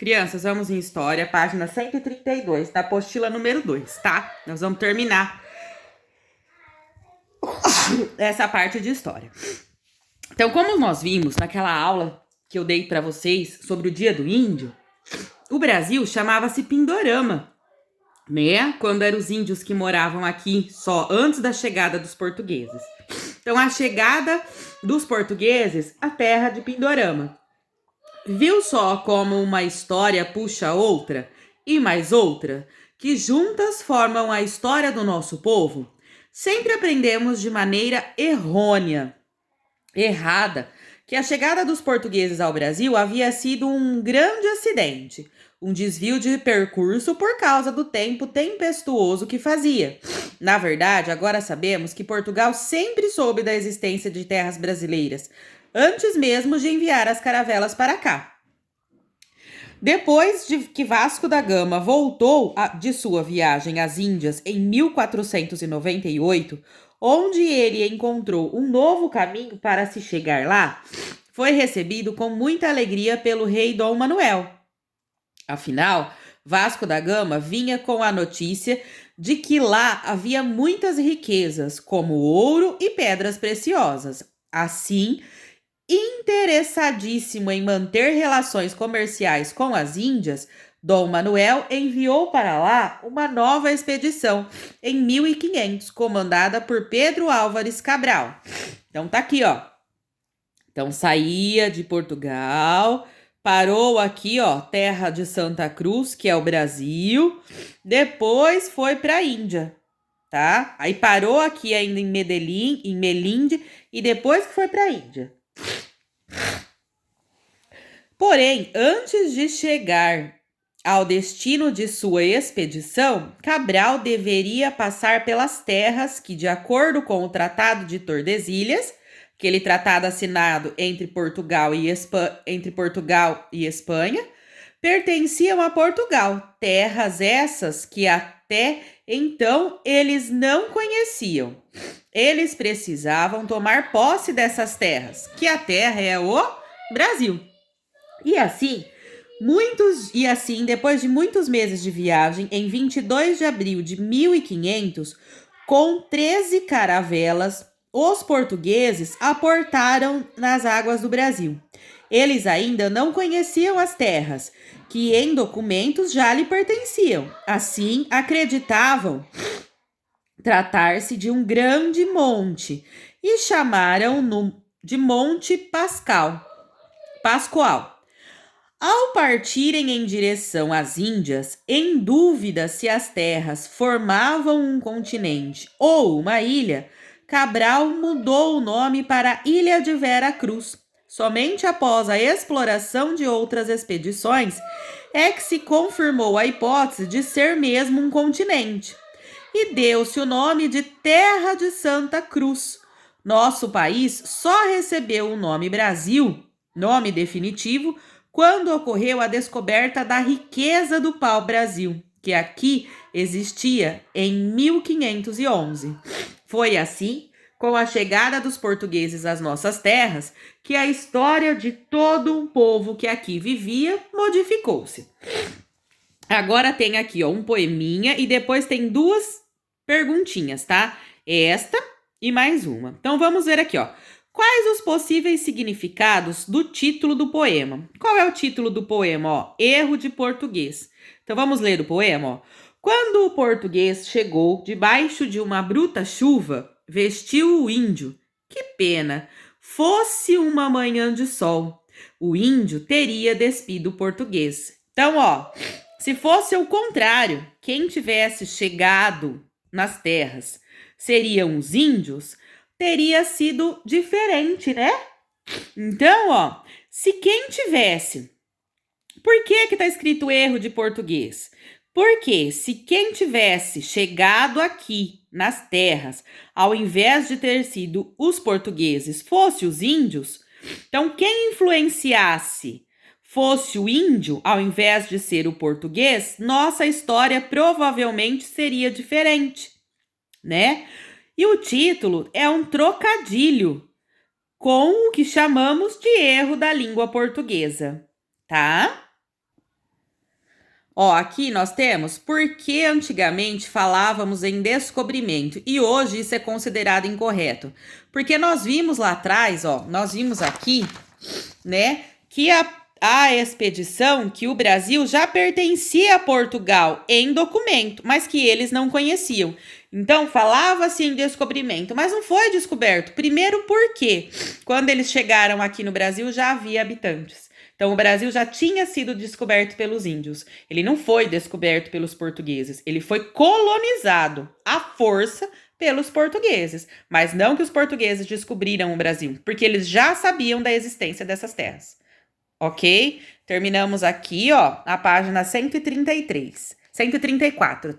Crianças, vamos em História, página 132, da apostila número 2, tá? Nós vamos terminar essa parte de História. Então, como nós vimos naquela aula que eu dei para vocês sobre o Dia do Índio, o Brasil chamava-se Pindorama, né? Quando eram os índios que moravam aqui só antes da chegada dos portugueses. Então, a chegada dos portugueses, a terra de Pindorama. Viu só como uma história puxa outra e mais outra, que juntas formam a história do nosso povo? Sempre aprendemos de maneira errada, que a chegada dos portugueses ao Brasil havia sido um grande acidente, um desvio de percurso por causa do tempo tempestuoso que fazia. Na verdade, agora sabemos que Portugal sempre soube da existência de terras brasileiras, antes mesmo de enviar as caravelas para cá. Depois de que Vasco da Gama voltou de sua viagem às Índias em 1498, onde ele encontrou um novo caminho para se chegar lá, foi recebido com muita alegria pelo rei Dom Manuel. Afinal, Vasco da Gama vinha com a notícia de que lá havia muitas riquezas, como ouro e pedras preciosas. Assim, interessadíssimo em manter relações comerciais com as Índias, Dom Manuel enviou para lá uma nova expedição em 1500, comandada por Pedro Álvares Cabral. Então tá aqui, ó. Então saía de Portugal, parou aqui, ó, terra de Santa Cruz, que é o Brasil, depois foi para a Índia, tá? Aí parou aqui ainda em Medellín, em Melinde, e depois que foi para a Índia. Porém, antes de chegar ao destino de sua expedição, Cabral deveria passar pelas terras que, de acordo com o Tratado de Tordesilhas, aquele tratado assinado entre Portugal e Espanha, pertenciam a Portugal, terras essas que até então eles não conheciam. Eles precisavam tomar posse dessas terras, que a terra é o Brasil. E assim, depois de muitos meses de viagem, em 22 de abril de 1500, com 13 caravelas, os portugueses aportaram nas águas do Brasil. Eles ainda não conheciam as terras, que em documentos já lhe pertenciam. Assim, acreditavam tratar-se de um grande monte e chamaram-no de Monte Pascoal. Ao partirem em direção às Índias, em dúvida se as terras formavam um continente ou uma ilha, Cabral mudou o nome para Ilha de Vera Cruz. Somente após a exploração de outras expedições é que se confirmou a hipótese de ser mesmo um continente. E deu-se o nome de Terra de Santa Cruz. Nosso país só recebeu o nome Brasil, nome definitivo, quando ocorreu a descoberta da riqueza do pau-brasil, que aqui existia em 1511. Foi assim, com a chegada dos portugueses às nossas terras, que a história de todo um povo que aqui vivia modificou-se. Agora tem aqui, ó, um poeminha e depois tem duas perguntinhas, tá? Esta e mais uma. Então vamos ver aqui, ó. Quais os possíveis significados do título do poema? Qual é o título do poema? Ó, Erro de Português. Então vamos ler o poema, ó. Quando o português chegou debaixo de uma bruta chuva, vestiu o índio. Que pena! Fosse uma manhã de sol. O índio teria despido o português. Então, ó, se fosse o contrário, quem tivesse chegado nas terras seriam os índios, teria sido diferente, né? Então, ó, se quem tivesse... Por que tá escrito erro de português? Porque se quem tivesse chegado aqui nas terras, ao invés de ter sido os portugueses, fosse os índios, então quem influenciasse fosse o índio, ao invés de ser o português, nossa história provavelmente seria diferente, né? E o título é um trocadilho com o que chamamos de erro da língua portuguesa, tá? Ó, aqui nós temos por que antigamente falávamos em descobrimento e hoje isso é considerado incorreto. Porque nós vimos lá atrás, ó, nós vimos aqui, né, que a expedição, que o Brasil já pertencia a Portugal em documento, mas que eles não conheciam. Então, falava-se em descobrimento, mas não foi descoberto. Primeiro porque, quando eles chegaram aqui no Brasil, já havia habitantes. Então, o Brasil já tinha sido descoberto pelos índios. Ele não foi descoberto pelos portugueses. Ele foi colonizado à força pelos portugueses. Mas não que os portugueses descobriram o Brasil, porque eles já sabiam da existência dessas terras. Ok? Terminamos aqui, ó, a página 133. 134, tá?